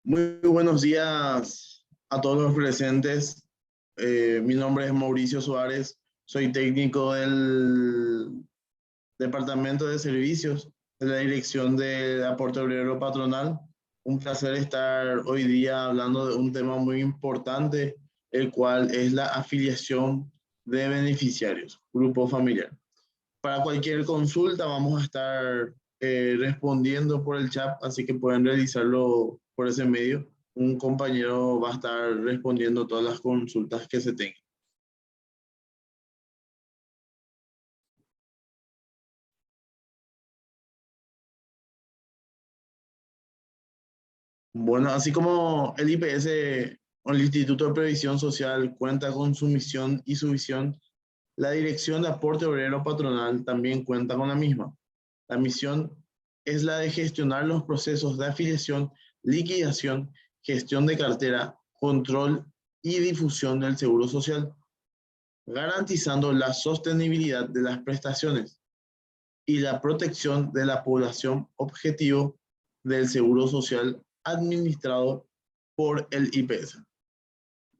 Muy buenos días a todos los presentes. Mi nombre es Mauricio Suárez, soy técnico del Departamento de Servicios de la Dirección de Aporte Obrero Patronal. Un placer estar hoy día hablando de un tema muy importante, el cual es la afiliación de beneficiarios, grupo familiar. Para cualquier consulta vamos a estar respondiendo por el chat, así que pueden realizarlo por ese medio. Un compañero va a estar respondiendo todas las consultas que se tengan. Bueno, así como el IPS o el Instituto de Previsión Social cuenta con su misión y su visión, la Dirección de Aporte Obrero Patronal también cuenta con la misma. La misión es la de gestionar los procesos de afiliación, liquidación, gestión de cartera, control y difusión del seguro social, garantizando la sostenibilidad de las prestaciones y la protección de la población objetivo del seguro social administrado por el IPS.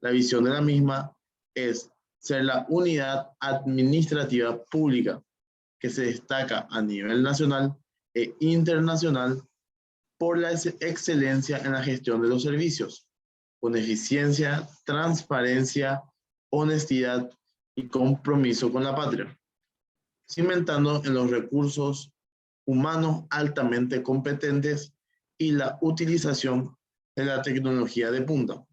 La visión de la misma es ser la unidad administrativa pública que se destaca a nivel nacional e internacional por la excelencia en la gestión de los servicios, con eficiencia, transparencia, honestidad y compromiso con la patria, cimentando en los recursos humanos altamente competentes y la utilización de la tecnología de punta.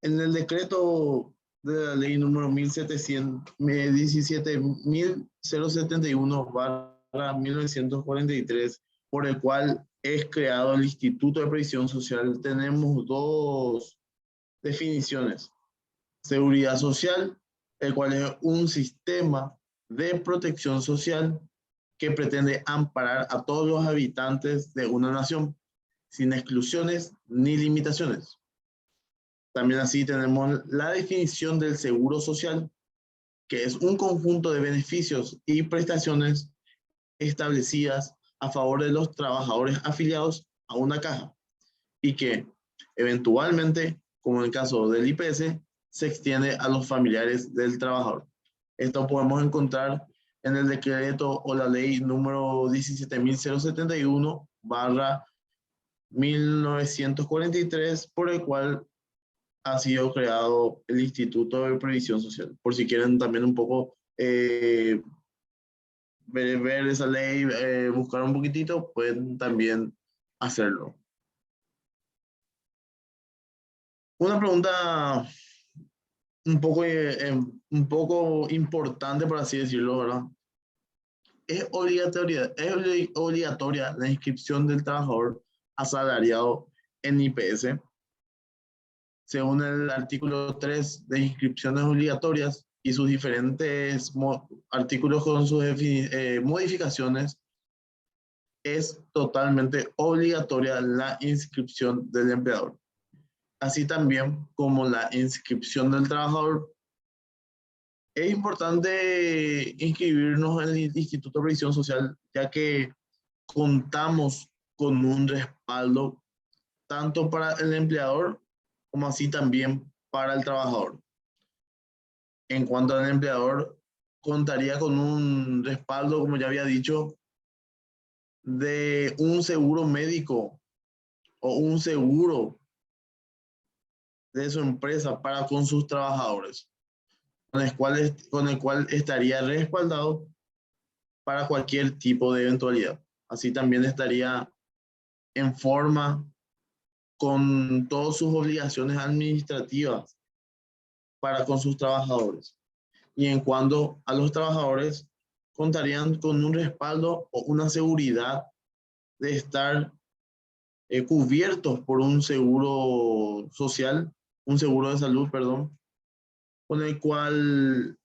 En el decreto de la ley número 17.071/1943, por el cual es creado el Instituto de Previsión Social, tenemos dos definiciones. Seguridad social, el cual es un sistema de protección social que pretende amparar a todos los habitantes de una nación, sin exclusiones ni limitaciones. También así tenemos la definición del seguro social, que es un conjunto de beneficios y prestaciones establecidas a favor de los trabajadores afiliados a una caja y que eventualmente, como en el caso del IPS, se extiende a los familiares del trabajador. Esto podemos encontrar en el decreto o la ley número 17.071/1943, por el cual ha sido creado el Instituto de Previsión Social. Por si quieren también un poco ver esa ley, buscar un poquitito, pueden también hacerlo. Una pregunta un poco importante, por así decirlo, ¿verdad? ¿Es obligatoria la inscripción del trabajador asalariado en IPS? Según el artículo 3 de inscripciones obligatorias y sus diferentes artículos con sus modificaciones, es totalmente obligatoria la inscripción del empleador. Así también como la inscripción del trabajador. Es importante inscribirnos en el Instituto de Previsión Social, ya que contamos con un respaldo tanto para el empleador como así también para el trabajador. En cuanto al empleador, contaría con un respaldo, como ya había dicho, de un seguro médico o un seguro de su empresa para con sus trabajadores, con el cual estaría respaldado para cualquier tipo de eventualidad. Así también estaría en forma con todas sus obligaciones administrativas para con sus trabajadores. Y en cuanto a los trabajadores, contarían con un respaldo o una seguridad de estar cubiertos por un seguro social, un seguro de salud, perdón, con el cual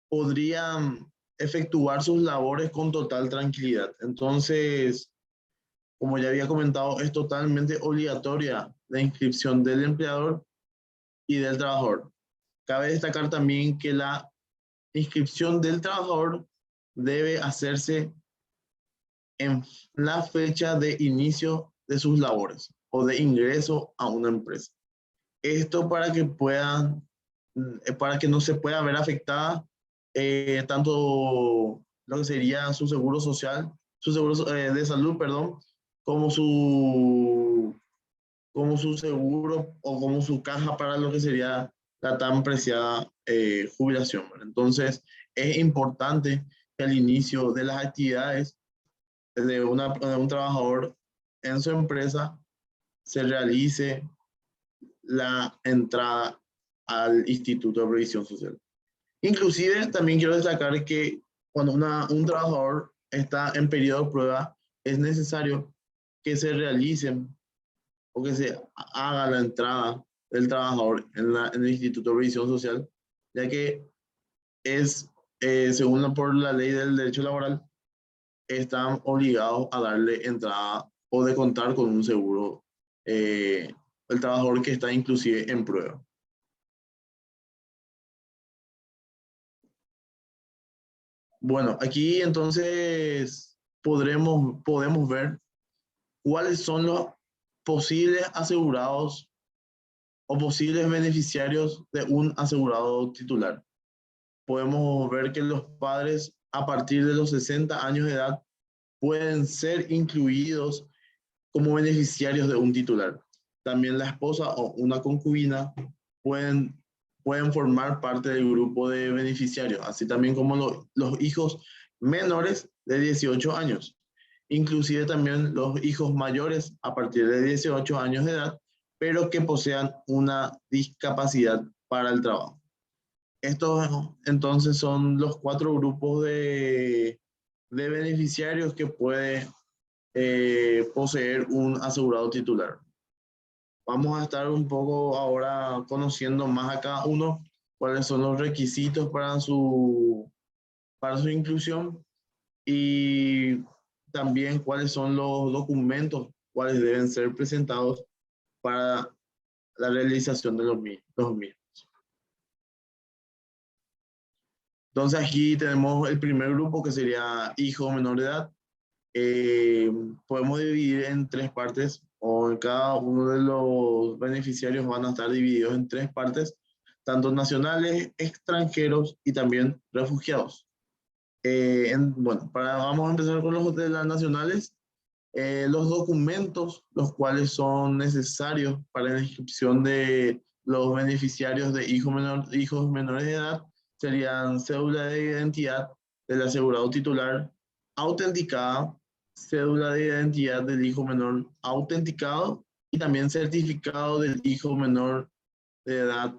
podrían efectuar sus labores con total tranquilidad. Entonces, como ya había comentado, es totalmente obligatoria la inscripción del empleador y del trabajador. Cabe destacar también que la inscripción del trabajador debe hacerse en la fecha de inicio de sus labores o de ingreso a una empresa. Esto para que no se pueda ver afectada tanto lo que sería su seguro social, su seguro de salud, perdón, como como su seguro o como su caja para lo que sería la tan preciada jubilación. Entonces, es importante que al inicio de las actividades de un trabajador en su empresa se realice la entrada al Instituto de Previsión Social. Inclusive, también quiero destacar que cuando un trabajador está en periodo de prueba, es necesario que se realicen o que se haga la entrada del trabajador en el Instituto de Previsión Social, ya que es, según por la ley del derecho laboral, están obligados a darle entrada o de contar con un seguro el trabajador que está inclusive en prueba. Bueno, aquí entonces podemos ver cuáles son los posibles asegurados o posibles beneficiarios de un asegurado titular. Podemos ver que los padres a partir de los 60 años de edad pueden ser incluidos como beneficiarios de un titular. También la esposa o una concubina pueden, pueden formar parte del grupo de beneficiarios, así también como los hijos menores de 18 años. Inclusive también los hijos mayores a partir de 18 años de edad, pero que posean una discapacidad para el trabajo. Estos entonces son los cuatro grupos de beneficiarios que puede poseer un asegurado titular. Vamos a estar un poco ahora conociendo más a cada uno cuáles son los requisitos para su inclusión y también cuáles son los documentos cuáles deben ser presentados para la realización de los mismos. Entonces aquí tenemos el primer grupo que sería hijo menor de edad. Podemos dividir en tres partes o en cada uno de los beneficiarios van a estar divididos en tres partes, tanto nacionales, extranjeros y también refugiados. Bueno, vamos a empezar con los de las nacionales. Los documentos, los cuales son necesarios para la inscripción de los beneficiarios de hijos menores de edad, serían cédula de identidad del asegurado titular autenticada, cédula de identidad del hijo menor autenticado y también certificado del hijo menor de edad.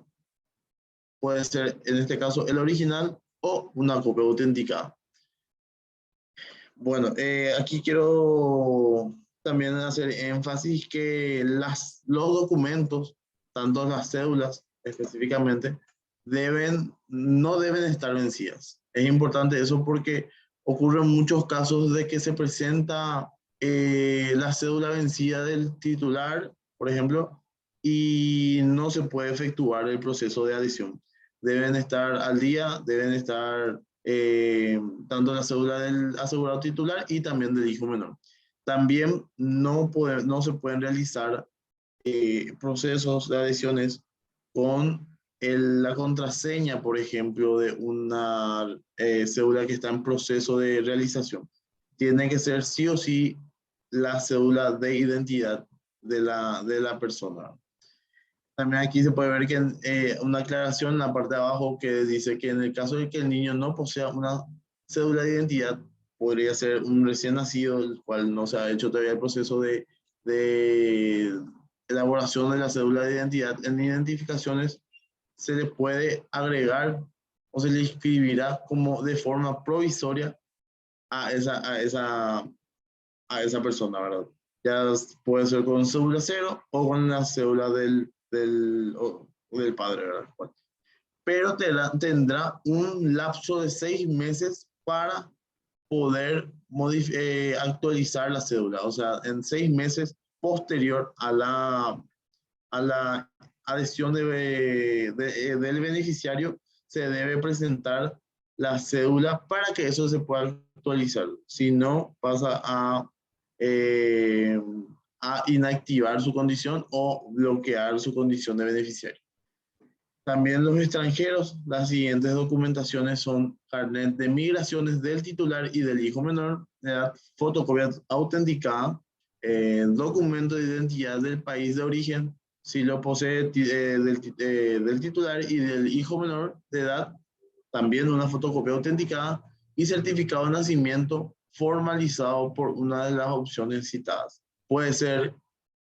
Puede ser, en este caso, el original o una copia autenticada. Bueno, aquí quiero también hacer énfasis que los documentos, tanto las cédulas específicamente, no deben estar vencidas. Es importante eso porque ocurren muchos casos de que se presenta la cédula vencida del titular, por ejemplo, y no se puede efectuar el proceso de adhesión. Deben estar al día, deben estar tanto la cédula del asegurado titular y también del hijo menor. También no se pueden realizar procesos de adhesiones con la contraseña, por ejemplo, de una cédula que está en proceso de realización. Tiene que ser sí o sí la cédula de identidad de la persona. También aquí se puede ver que una aclaración en la parte de abajo que dice que en el caso de que el niño no posea una cédula de identidad, podría ser un recién nacido, el cual no se ha hecho todavía el proceso de elaboración de la cédula de identidad. En identificaciones se le puede agregar o se le inscribirá como de forma provisoria a esa persona, ¿verdad? Ya puede ser con cédula cero o con la cédula del padre, ¿verdad? Pero tendrá un lapso de 6 meses para poder actualizar la cédula. O sea, en 6 meses posterior a la adhesión del beneficiario, se debe presentar la cédula para que eso se pueda actualizar. Si no, pasa a inactivar su condición o bloquear su condición de beneficiario. También los extranjeros, las siguientes documentaciones son carnet de migraciones del titular y del hijo menor de edad, fotocopia autenticada, documento de identidad del país de origen, si lo posee del titular y del hijo menor de edad, también una fotocopia autenticada y certificado de nacimiento formalizado por una de las opciones citadas. Puede ser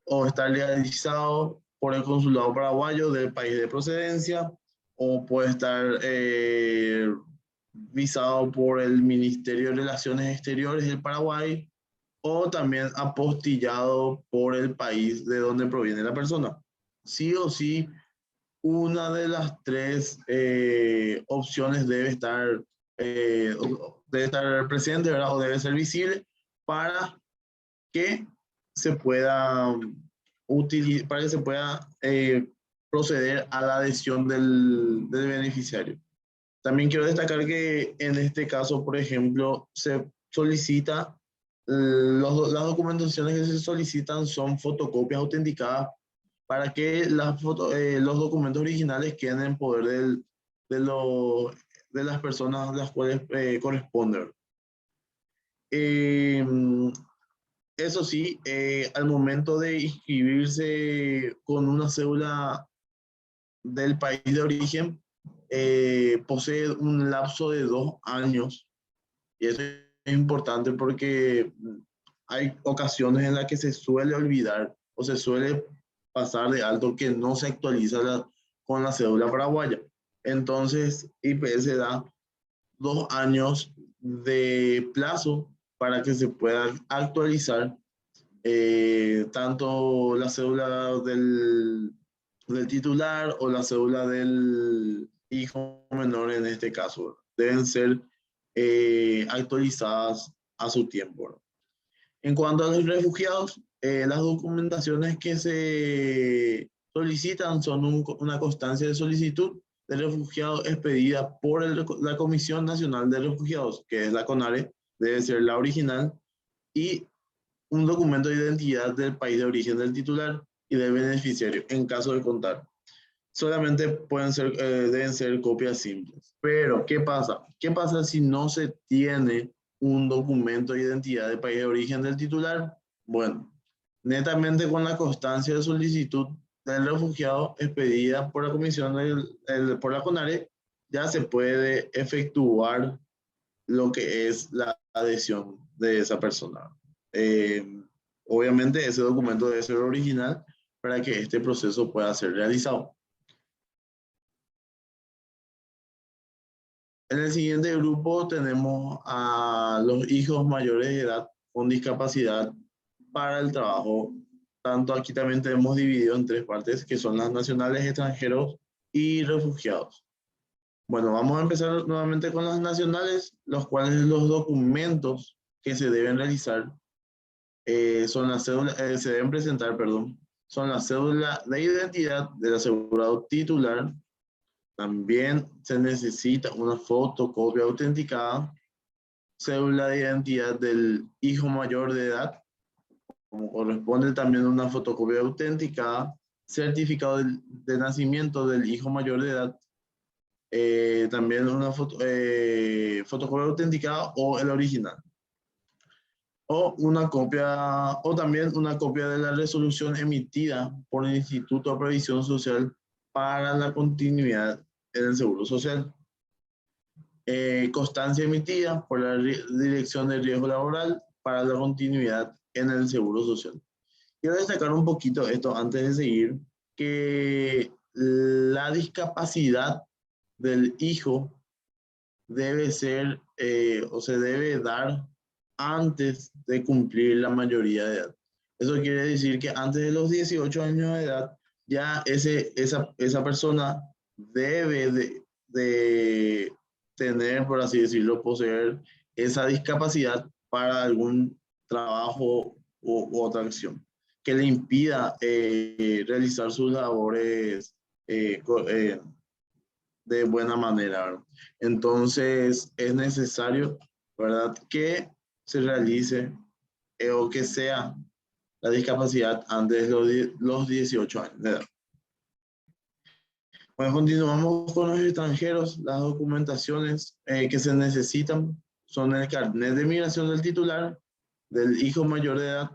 o estar legalizado por el consulado paraguayo del país de procedencia, o puede estar visado por el Ministerio de Relaciones Exteriores del Paraguay, o también apostillado por el país de donde proviene la persona. Sí o sí, una de las tres opciones debe estar presente, ¿verdad? O debe ser visible para que se pueda para que se pueda proceder a la adhesión del beneficiario. También quiero destacar que en este caso, por ejemplo, se solicita, las documentaciones que se solicitan son fotocopias autenticadas para que los documentos originales queden en poder de las personas a las cuales corresponden. Eso sí, al momento de inscribirse con una cédula del país de origen, posee un lapso de 2 años. Y eso es importante porque hay ocasiones en las que se suele olvidar o se suele pasar de alto que no se actualiza con la cédula paraguaya. Entonces, IPS da 2 años de plazo para que se pueda actualizar tanto la cédula del titular o la cédula del hijo menor en este caso. Deben ser actualizadas a su tiempo, ¿no? En cuanto a los refugiados, las documentaciones que se solicitan son una constancia de solicitud de refugiado expedida por la Comisión Nacional de Refugiados, que es la CONARE, debe ser la original, y un documento de identidad del país de origen del titular y del beneficiario, en caso de contar. Solamente deben ser copias simples. Pero, ¿qué pasa? ¿Qué pasa si no se tiene un documento de identidad del país de origen del titular? Bueno, netamente con la constancia de solicitud del refugiado expedida por la Comisión, por la CONARE, ya se puede efectuar lo que es la adhesión de esa persona. Obviamente ese documento debe ser original para que este proceso pueda ser realizado. En el siguiente grupo tenemos a los hijos mayores de edad con discapacidad para el trabajo. Tanto aquí también tenemos dividido en tres partes, que son las nacionales, extranjeros y refugiados. Bueno, vamos a empezar nuevamente con las nacionales, los cuales los documentos que se deben realizar son las cédulas, se deben presentar, perdón, son la cédula de identidad del asegurado titular. También se necesita una fotocopia autenticada, cédula de identidad del hijo mayor de edad, como corresponde también una fotocopia autenticada, certificado de nacimiento del hijo mayor de edad, también una fotocopia autenticada o el original. O también una copia de la resolución emitida por el Instituto de Previsión Social para la continuidad en el Seguro Social. Constancia emitida por la Dirección de Riesgo Laboral para la continuidad en el Seguro Social. Quiero destacar un poquito esto antes de seguir, que la discapacidad del hijo debe ser o se debe dar antes de cumplir la mayoría de edad. Eso quiere decir que antes de los 18 años de edad, ya esa persona debe de tener, por así decirlo, poseer esa discapacidad para algún trabajo u otra acción que le impida realizar sus labores de buena manera, ¿verdad? Entonces es necesario, ¿verdad?, que se realice o que sea la discapacidad antes de los 18 años de edad. Bueno, continuamos con los extranjeros. Las documentaciones que se necesitan son el carnet de migración del titular, del hijo mayor de edad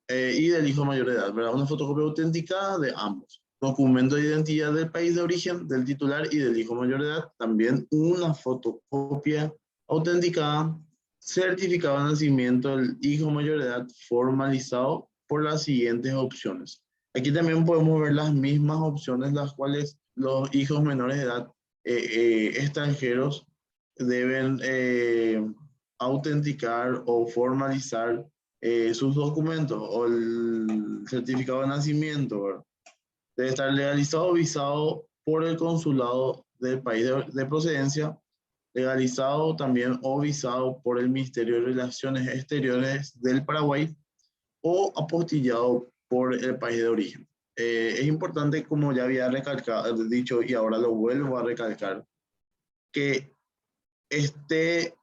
y del hijo mayor de edad, ¿verdad? Una fotocopia autenticada de ambos. Documento de identidad del país de origen del titular y del hijo mayor de edad. También una fotocopia autenticada, certificado de nacimiento del hijo mayor de edad formalizado por las siguientes opciones. Aquí también podemos ver las mismas opciones, las cuales los hijos menores de edad extranjeros deben autenticar o formalizar sus documentos o el certificado de nacimiento, ¿verdad? Debe estar legalizado o visado por el consulado del país de procedencia, legalizado también o visado por el Ministerio de Relaciones Exteriores del Paraguay o apostillado por el país de origen. Es importante, como ya había dicho y ahora lo vuelvo a recalcar, que esté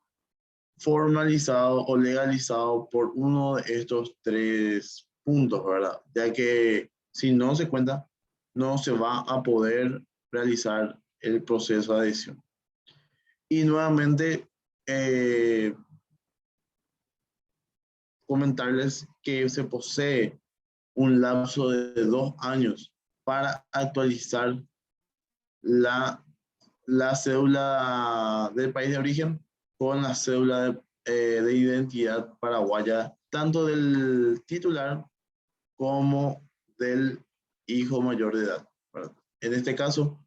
formalizado o legalizado por uno de estos tres puntos, ¿verdad? Ya que si no se cuenta, no se va a poder realizar el proceso de adhesión. Y nuevamente, comentarles que se posee un lapso de 2 años para actualizar la cédula del país de origen con la cédula de identidad paraguaya, tanto del titular como del hijo mayor de edad, ¿verdad? En este caso,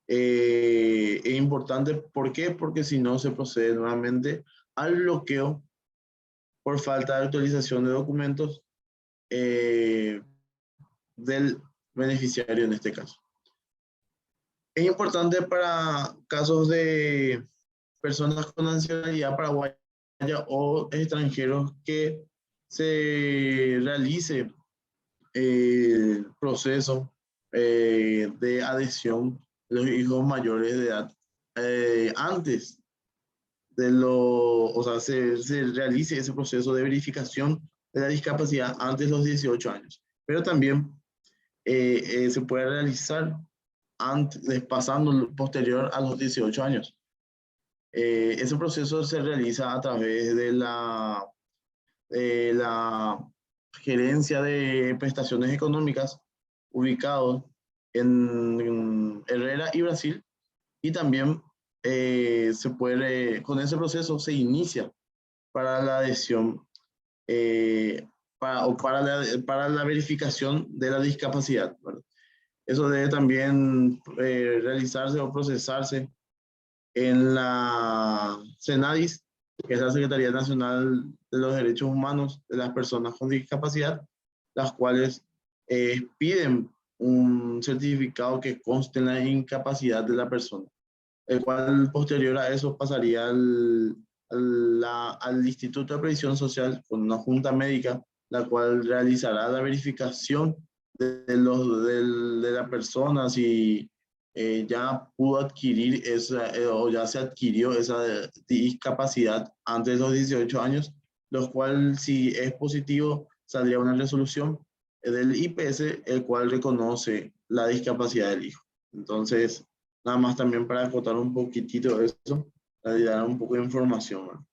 es importante, ¿por qué? Porque si no se procede nuevamente al bloqueo por falta de actualización de documentos del beneficiario en este caso. Es importante para casos de personas con nacionalidad paraguaya o extranjeros que se realice el proceso de adhesión de los hijos mayores de edad antes de o sea, se realice ese proceso de verificación de la discapacidad antes de los 18 años. Pero también se puede realizar antes, pasando posterior a los 18 años. Ese proceso se realiza a través de la gerencia de prestaciones económicas ubicados en Herrera y Brasil, y también con ese proceso se inicia para la adhesión para la verificación de la discapacidad, ¿verdad? Eso debe también realizarse o procesarse en la CENADIS, que es la Secretaría Nacional de los Derechos Humanos de las Personas con Discapacidad, las cuales piden un certificado que conste en la incapacidad de la persona, el cual posterior a eso pasaría al Instituto de Previsión Social con una junta médica, la cual realizará la verificación de la persona si ya pudo adquirir o ya se adquirió esa discapacidad antes de los 18 años, los cual si es positivo saldría una resolución del IPS, el cual reconoce la discapacidad del hijo. Entonces, nada más también para acotar un poquitito eso, para dar un poco de información, ¿no?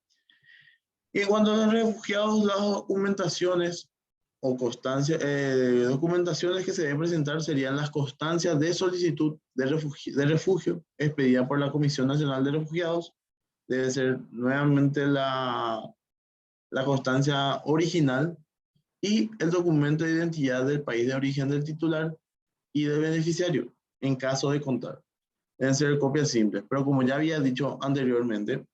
Y en cuanto a los refugiados, las documentaciones o documentaciones que se deben presentar serían las constancias de solicitud de refugio expedida por la Comisión Nacional de Refugiados. Debe ser nuevamente la constancia original y el documento de identidad del país de origen del titular y del beneficiario, en caso de contar. Deben ser copias simples, pero como ya había dicho anteriormente,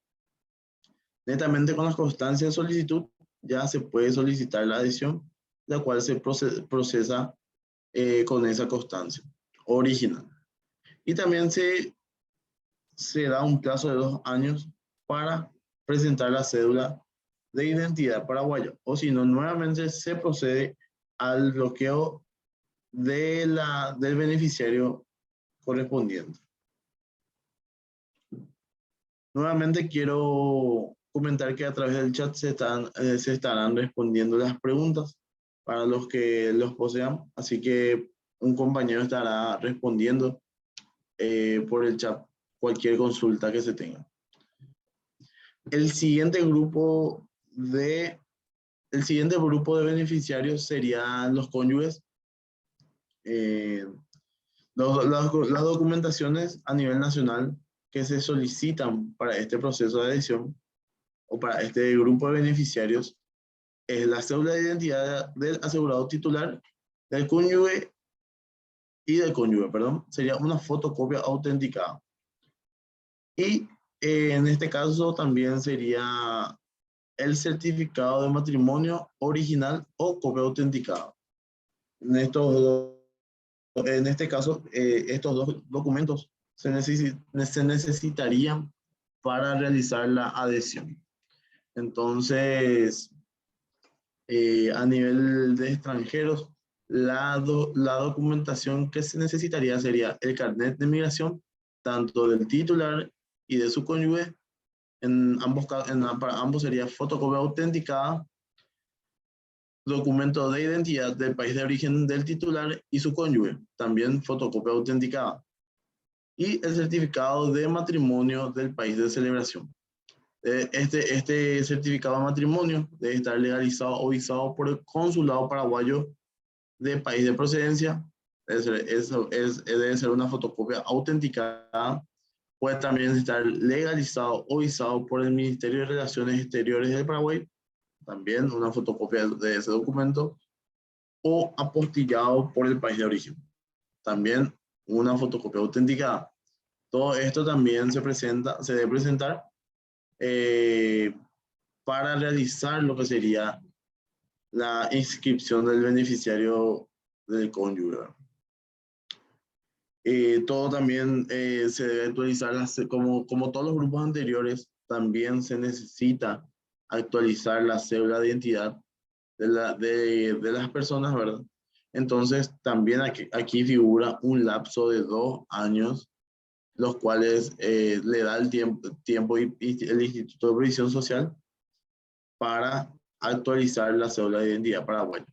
netamente con las constancias de solicitud ya se puede solicitar la adhesión, la cual se procesa con esa constancia original. Y también se da un plazo de 2 años para presentar la cédula de identidad paraguaya, o si no, nuevamente se procede al bloqueo del beneficiario correspondiente. Nuevamente quiero comentar que a través del chat se estarán respondiendo las preguntas para los que los posean, así que un compañero estará respondiendo por el chat cualquier consulta que se tenga. El siguiente grupo de, el siguiente grupo de beneficiarios serían los cónyuges. Eh, las documentaciones a nivel nacional que se solicitan para este proceso de adhesión o para este grupo de beneficiarios es la cédula de identidad del asegurado titular, del cónyuge y del cónyuge, perdón, sería una fotocopia autenticada. Y en este caso también sería el certificado de matrimonio original o copia autenticada. En este caso, estos dos documentos se necesitarían para realizar la adhesión. Entonces, a nivel de extranjeros, la documentación que se necesitaría sería el carnet de migración, tanto del titular y de su cónyuge. Para ambos sería fotocopia autenticada, documento de identidad del país de origen del titular y su cónyuge, también fotocopia autenticada, y el certificado de matrimonio del país de celebración. Este certificado de matrimonio debe estar legalizado o visado por el consulado paraguayo de país de procedencia. Debe ser una fotocopia autenticada. Puede también estar legalizado o visado por el Ministerio de Relaciones Exteriores del Paraguay, también una fotocopia de ese documento, o apostillado por el país de origen, también una fotocopia autenticada. Todo esto también se debe presentar eh, para realizar lo que sería la inscripción del beneficiario del cónyuge. Todo también se debe actualizar, como todos los grupos anteriores, también se necesita actualizar la cédula de identidad de las personas, ¿verdad? Entonces, también aquí figura un lapso de 2 años, los cuales le da el tiempo y el Instituto de Previsión Social para actualizar la cédula de identidad paraguaya.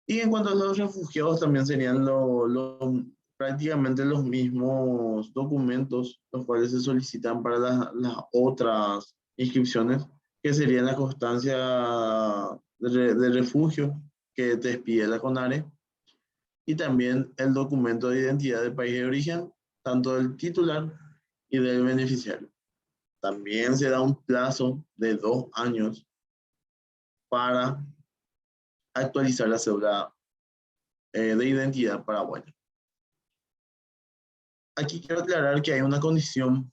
Y en cuanto a los refugiados, también serían prácticamente los mismos documentos los cuales se solicitan para las otras inscripciones, que serían la constancia de refugio que te expide la CONARE y también el documento de identidad del país de origen, tanto del titular y del beneficiario. También se da un plazo de 2 años para actualizar la cédula de identidad paraguaya. Aquí quiero aclarar que hay una condición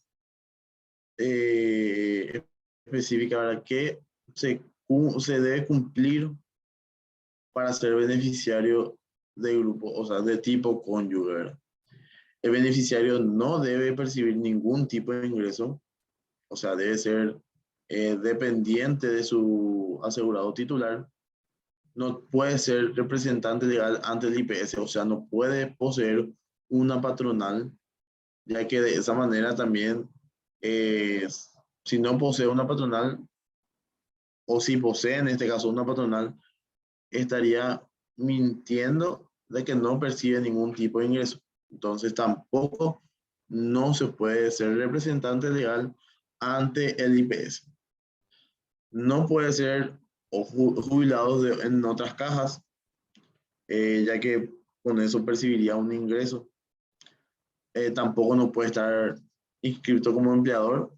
específica, ¿verdad?, que se debe cumplir para ser beneficiario de grupo, o sea, de tipo cónyuge, ¿verdad? El beneficiario no debe percibir ningún tipo de ingreso, o sea, debe ser dependiente de su asegurado titular, no puede ser representante legal ante el IPS, o sea, no puede poseer una patronal, ya que de esa manera también, si no posee una patronal, o si posee en este caso una patronal, estaría mintiendo de que no percibe ningún tipo de ingreso. Entonces tampoco no se puede ser representante legal ante el IPS. No puede ser jubilado en otras cajas, ya que con eso percibiría un ingreso. Tampoco no puede estar inscrito como empleador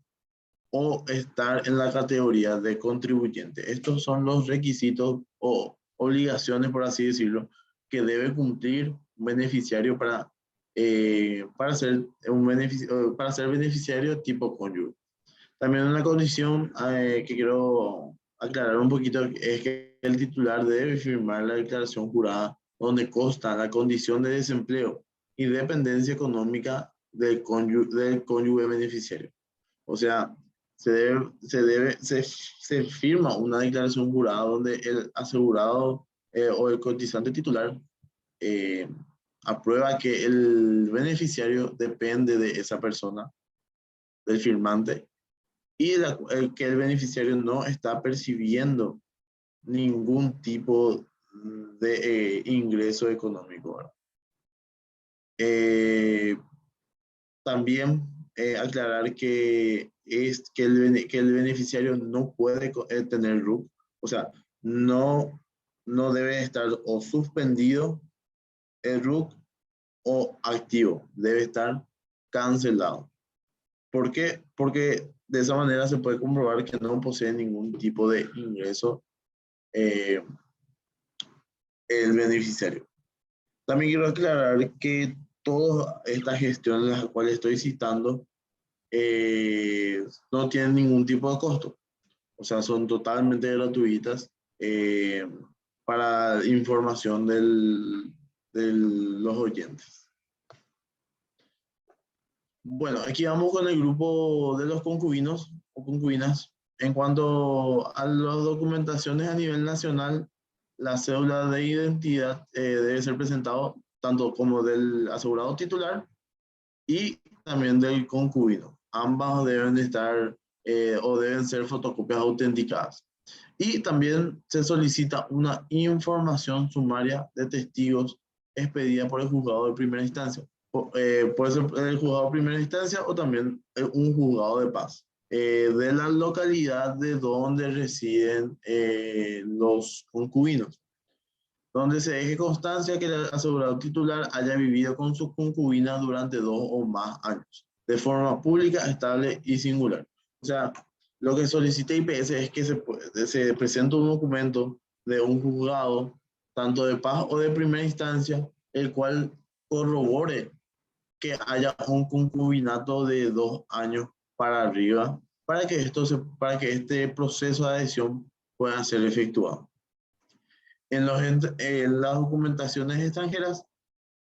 o estar en la categoría de contribuyente. Estos son los requisitos o obligaciones, por así decirlo, que debe cumplir un beneficiario para ser para ser beneficiario tipo cónyuge. También una condición que quiero aclarar un poquito es que el titular debe firmar la declaración jurada donde consta la condición de desempleo y dependencia económica del cónyuge beneficiario. O sea, se firma una declaración jurada donde el asegurado o el cotizante titular eh, aprueba que el beneficiario depende de esa persona del firmante y que el beneficiario no está percibiendo ningún tipo de ingreso económico, ¿verdad? También aclarar que el beneficiario no puede tener RUC, o sea, no debe estar o suspendido el RUC o activo, debe estar cancelado. ¿Por qué? Porque de esa manera se puede comprobar que no posee ningún tipo de ingreso eh, el beneficiario. También quiero aclarar que todas estas gestiones, las cuales estoy citando, no tienen ningún tipo de costo. O sea, son totalmente gratuitas para información de los oyentes. Bueno, aquí vamos con el grupo de los concubinos o concubinas. En cuanto a las documentaciones a nivel nacional, la cédula de identidad debe ser presentado tanto como del asegurado titular y también del concubino. Ambas deben estar o deben ser fotocopias autenticadas. Y también se solicita una información sumaria de testigos expedida por el juzgado de primera instancia. Puede ser el juzgado de primera instancia o también un juzgado de paz. De la localidad de donde residen los concubinos, donde se deje constancia que el asegurado titular haya vivido con su concubina durante 2 o más años, de forma pública, estable y singular. O sea, lo que solicita IPS es que se presente un documento de un juzgado, tanto de paz o de primera instancia, el cual corrobore que haya un concubinato de 2 años para arriba, para que este proceso de adhesión pueda ser efectuado. En las documentaciones extranjeras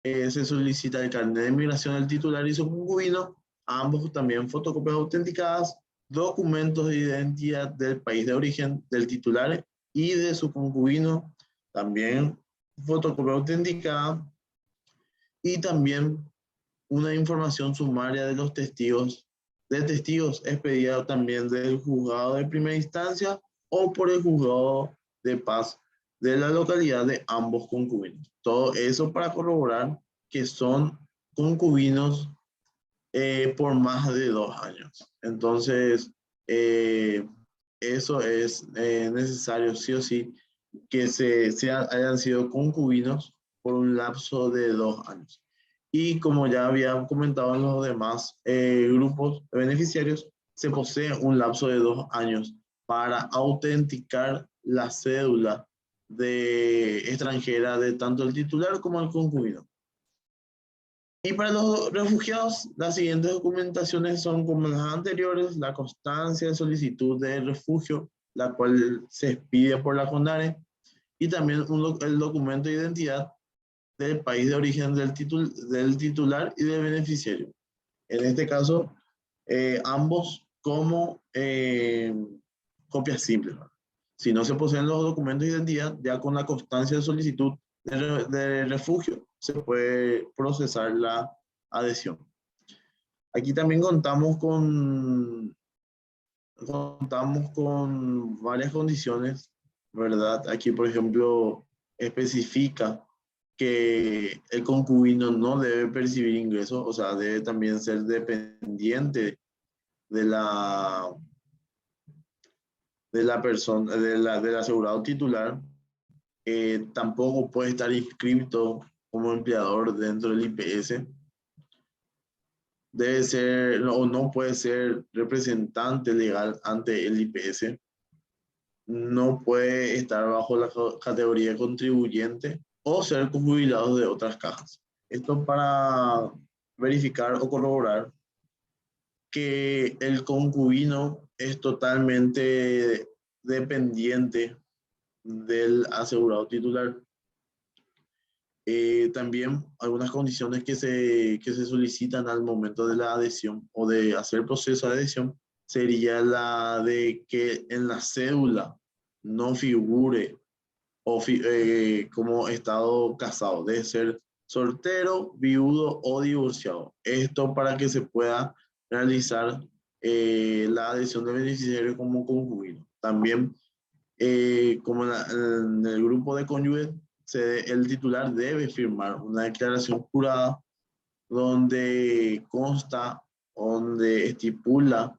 se solicita el carnet de migración del titular y su concubino, ambos también fotocopias autenticadas, documentos de identidad del país de origen del titular y de su concubino, también fotocopia autenticada, y también una información sumaria de los testigos, expedida también del juzgado de primera instancia o por el juzgado de paz de la localidad de ambos concubinos. Todo eso para corroborar que son concubinos por más de 2 años. Entonces, eso es necesario sí o sí que hayan sido concubinos por un lapso de 2 años. Y como ya había comentado en los demás grupos de beneficiarios, se posee un lapso de 2 años para autenticar la cédula extranjera de tanto el titular como el concubino. Y para los refugiados, las siguientes documentaciones son como las anteriores: la constancia de solicitud de refugio, la cual se expide por la CONARE, y también el documento de identidad del país de origen del titular y del beneficiario. En este caso, ambos como copias simples, ¿verdad? Si no se poseen los documentos de identidad, ya con la constancia de solicitud de refugio se puede procesar la adhesión. Aquí también contamos con varias condiciones, ¿verdad? Aquí, por ejemplo, especifica que el concubino no debe percibir ingresos, o sea, debe también ser dependiente de la persona, del asegurado titular. Tampoco puede estar inscrito como empleador dentro del IPS. Debe ser o no puede ser representante legal ante el IPS. No puede estar bajo la categoría de contribuyente o ser jubilado de otras cajas. Esto para verificar o corroborar que el concubino es totalmente dependiente del asegurado titular. También algunas condiciones que se solicitan al momento de la adhesión o de hacer el proceso de adhesión sería la de que en la cédula no figure como estado casado, debe ser soltero, viudo o divorciado. Esto para que se pueda realizar la adhesión del beneficiario como concubino. También, como en el grupo de cónyuges, el titular debe firmar una declaración jurada donde consta, donde estipula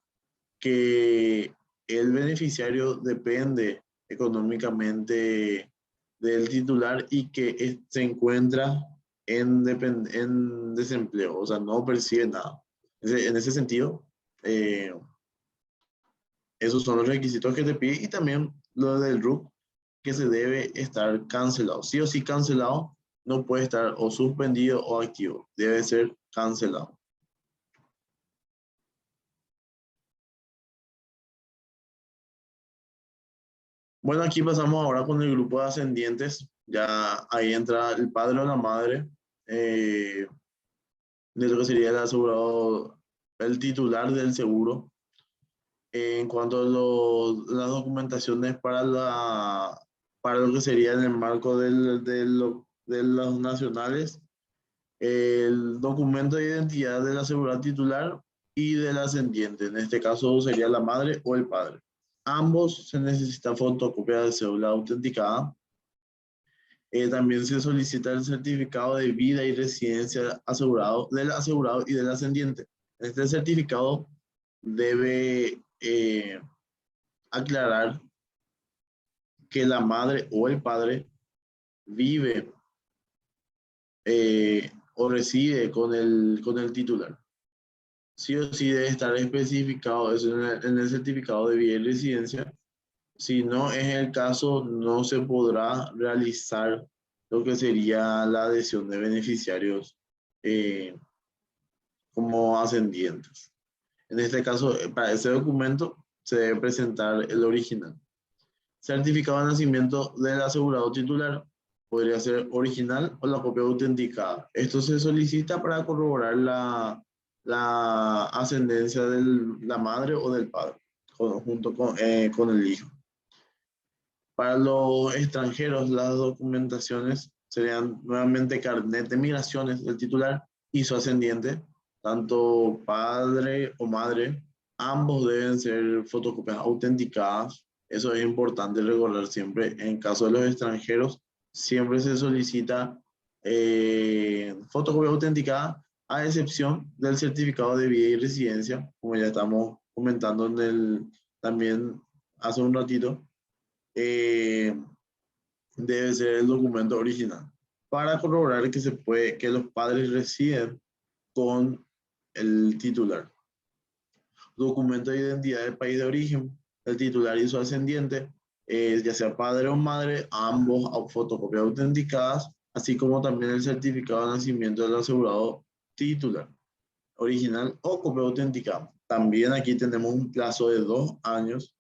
que el beneficiario depende económicamente del titular y que se encuentra en desempleo, o sea, no percibe nada. En ese sentido, eh, esos son los requisitos que te pide y también lo del RUC, que se debe estar cancelado. Sí o sí cancelado, no puede estar o suspendido o activo, debe ser cancelado. Bueno, aquí pasamos ahora con el grupo de ascendientes. Ya ahí entra el padre o la madre de lo que sería el asegurado, el titular del seguro. En cuanto a las documentaciones para lo que sería en el marco de los nacionales, el documento de identidad del asegurado titular y del ascendiente. En este caso sería la madre o el padre. Ambos se necesita fotocopia de cédula autenticada. También se solicita el certificado de vida y residencia asegurado, del asegurado y del ascendiente. Este certificado debe aclarar que la madre o el padre vive o reside con el titular. Sí o sí debe estar especificado eso en el certificado de vida y residencia. Si no es el caso, no se podrá realizar lo que sería la adhesión de beneficiarios eh, como ascendientes. En este caso, para ese documento se debe presentar el original. Certificado de nacimiento del asegurado titular podría ser original o la copia autenticada. Esto se solicita para corroborar la ascendencia de la madre o del padre, junto con el hijo. Para los extranjeros, las documentaciones serían nuevamente carnet de migraciones del titular y su ascendiente, tanto padre o madre, ambos deben ser fotocopias autenticadas. Eso es importante recordar siempre. En caso de los extranjeros, siempre se solicita fotocopia autenticada, a excepción del certificado de vida y residencia, como ya estamos comentando también hace un ratito. eh, Debe ser el documento original para corroborar que los padres residen con el titular. Documento de identidad del país de origen, el titular y su ascendiente, ya sea padre o madre, ambos a fotocopias autenticadas, así como también el certificado de nacimiento del asegurado titular, original o copia autenticada. También aquí tenemos un plazo de 2 años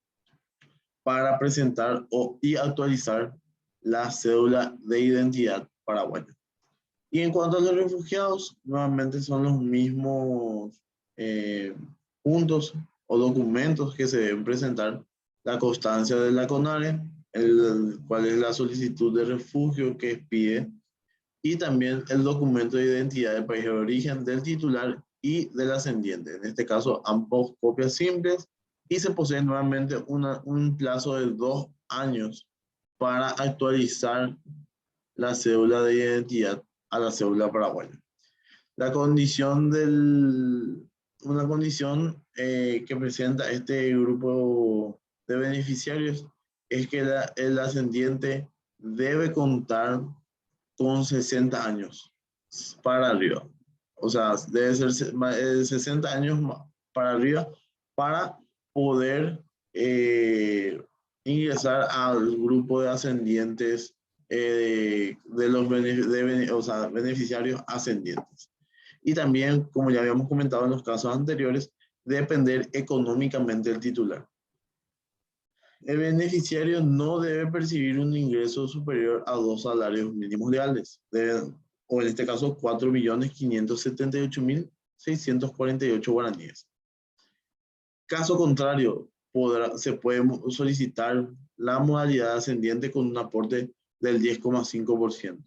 para presentar y actualizar la cédula de identidad paraguaya. Y en cuanto a los refugiados, nuevamente son los mismos eh, puntos o documentos que se deben presentar: la constancia de la CONARE, cuál es la solicitud de refugio que pide, y también el documento de identidad del país de origen del titular y del ascendiente. En este caso, ambos copias simples, y se posee nuevamente un plazo de 2 años para actualizar la cédula de identidad a la cédula paraguaya. La condición una condición que presenta este grupo de beneficiarios es que el ascendiente debe contar con 60 años para arriba. O sea, debe ser 60 años para arriba para poder ingresar al grupo de ascendientes de los o sea, beneficiarios ascendientes. Y también, como ya habíamos comentado en los casos anteriores, depender económicamente del titular. El beneficiario no debe percibir un ingreso superior a 2 salarios mínimos legales, o en este caso 4.578.648 guaraníes. Caso contrario, se puede solicitar la modalidad ascendiente con un aporte del 10,5%.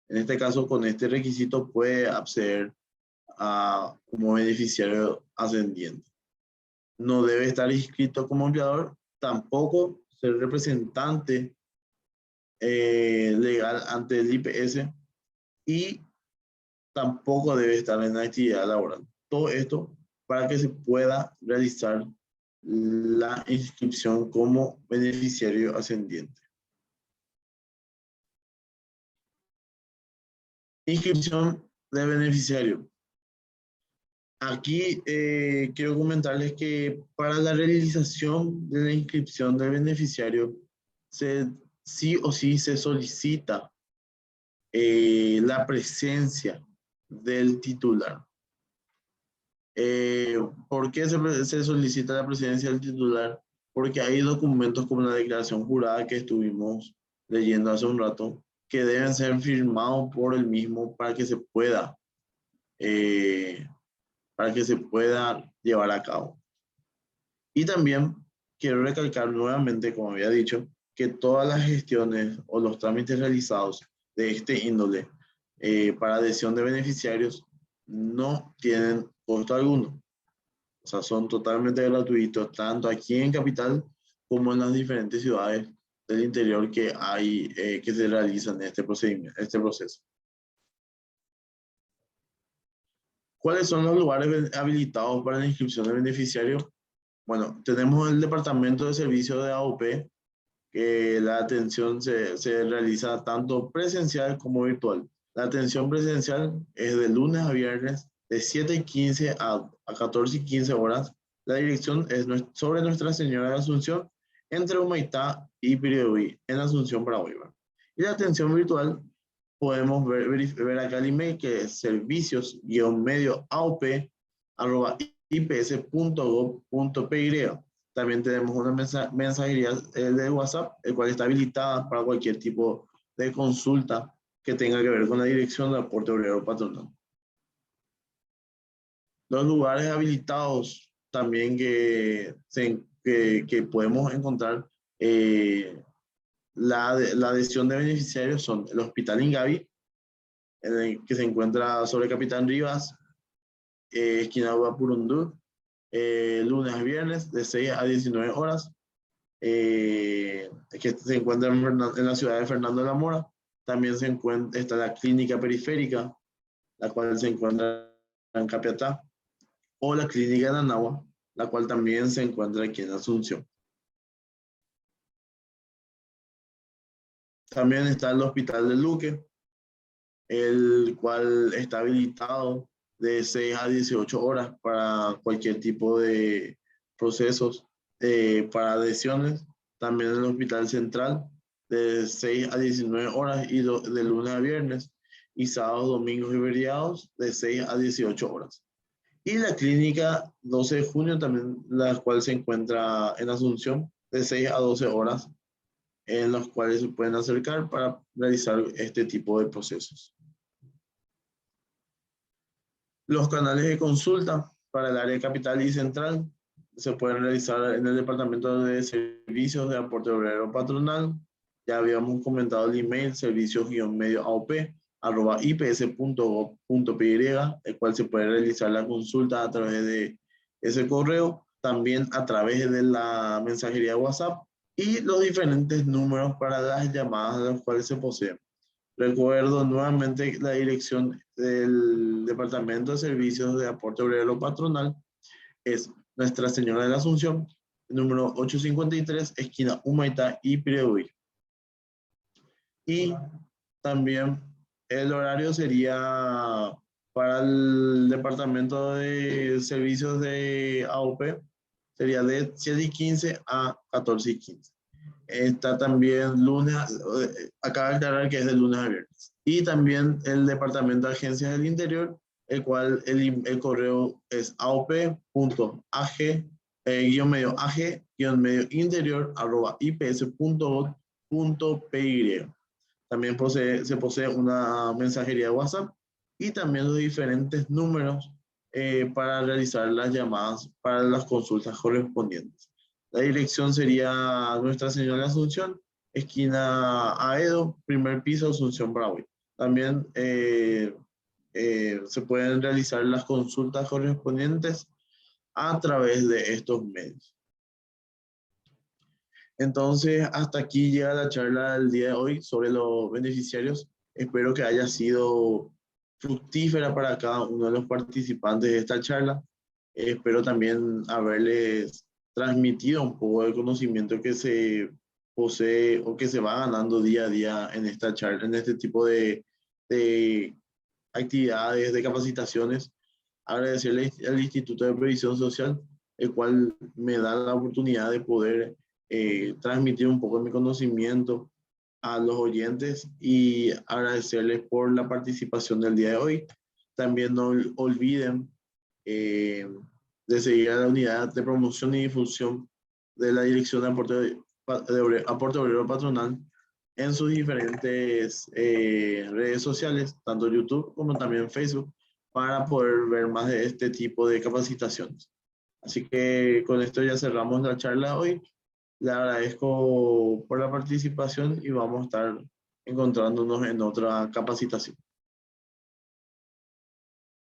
En este caso, con este requisito puede acceder como beneficiario ascendiente. no debe estar inscrito como empleador, tampoco ser representante legal ante el IPS y tampoco debe estar en la actividad laboral. Todo esto para que se pueda realizar la inscripción como beneficiario ascendiente. Inscripción de beneficiario. Aquí quiero comentarles que para la realización de la inscripción del beneficiario, sí o sí se solicita la presencia del titular. ¿Por qué se solicita la presencia del titular? Porque hay documentos como la declaración jurada que estuvimos leyendo hace un rato, que deben ser firmados por el mismo eh, para que se pueda llevar a cabo. Y también quiero recalcar nuevamente, como había dicho, que todas las gestiones o los trámites realizados de este índole para adhesión de beneficiarios no tienen costo alguno. O sea, son totalmente gratuitos, tanto aquí en Capital como en las diferentes ciudades del interior que se realizan este procedimiento, este proceso. ¿Cuáles son los lugares habilitados para la inscripción de beneficiarios? Bueno, tenemos el Departamento de Servicios de AOP, que la atención se realiza tanto presencial como virtual. La atención presencial es de lunes a viernes de 7:15 a 14:15 horas. La dirección es sobre Nuestra Señora de Asunción, entre Humaitá y Pirihuí, en Asunción, Paraguay. Y la atención virtual, podemos ver acá el email, que es servicios-aop@ips.gov.py. También tenemos una mensajería de WhatsApp, el cual está habilitada para cualquier tipo de consulta que tenga que ver con la dirección del aporte obrero patronal. Los lugares habilitados también que podemos encontrar la adhesión de beneficiarios son el Hospital Ingavi, que se encuentra sobre Capitán Rivas, esquina Guapurundú, lunes a viernes de 6 a 19 horas, que se encuentra en la ciudad de Fernando de la Mora. También está la clínica periférica, la cual se encuentra en Capiatá, o la clínica de Anagua, la cual también se encuentra aquí en Asunción. También está el Hospital de Luque, el cual está habilitado de 6 a 18 horas para cualquier tipo de procesos para adhesiones. También el Hospital Central de 6 a 19 horas y de lunes a viernes, y sábados, domingos y feriados de 6 a 18 horas. Y la clínica 12 de junio también, la cual se encuentra en Asunción, de 6 a 12 horas, en los cuales se pueden acercar para realizar este tipo de procesos. Los canales de consulta para el área capital y central se pueden realizar en el Departamento de Servicios de Aporte Obrero Patronal. Ya habíamos comentado el email servicios-medio-aop@ips.gov.py, el cual se puede realizar la consulta a través de ese correo, también a través de la mensajería WhatsApp, y los diferentes números para las llamadas de los cuales se poseen. Recuerdo nuevamente la dirección del Departamento de Servicios de Aporte Obrero Patronal es Nuestra Señora de la Asunción, número 853, esquina Humaitá y Pirihuí. Y también el horario sería para el Departamento de Servicios de AOP, sería de 7:15 a 14:15. Está también lunes, acaba de aclarar que es de lunes a viernes. Y también el Departamento de Agencias del Interior, el cual el correo es aop.ag-medio-interior@ips.gov.py. También se posee una mensajería de WhatsApp y también los diferentes números para realizar las llamadas para las consultas correspondientes. La dirección sería Nuestra Señora de Asunción, esquina Aedo, primer piso, Asunción, Paraguay. También se pueden realizar las consultas correspondientes a través de estos medios. Entonces, hasta aquí llega la charla del día de hoy sobre los beneficiarios. Espero que haya sido fructífera para cada uno de los participantes de esta charla. Espero también haberles transmitido un poco del conocimiento que se posee o que se va ganando día a día en esta charla, en este tipo de actividades, de capacitaciones. Agradecerle al Instituto de Previsión Social, el cual me da la oportunidad de poder transmitir un poco de mi conocimiento a los oyentes y agradecerles por la participación del día de hoy. También no olviden de seguir a la unidad de promoción y difusión de la Dirección de Aporte Obrero Patronal en sus diferentes redes sociales, tanto YouTube como también Facebook, para poder ver más de este tipo de capacitaciones. Así que con esto ya cerramos la charla hoy. Le agradezco por la participación y vamos a estar encontrándonos en otra capacitación.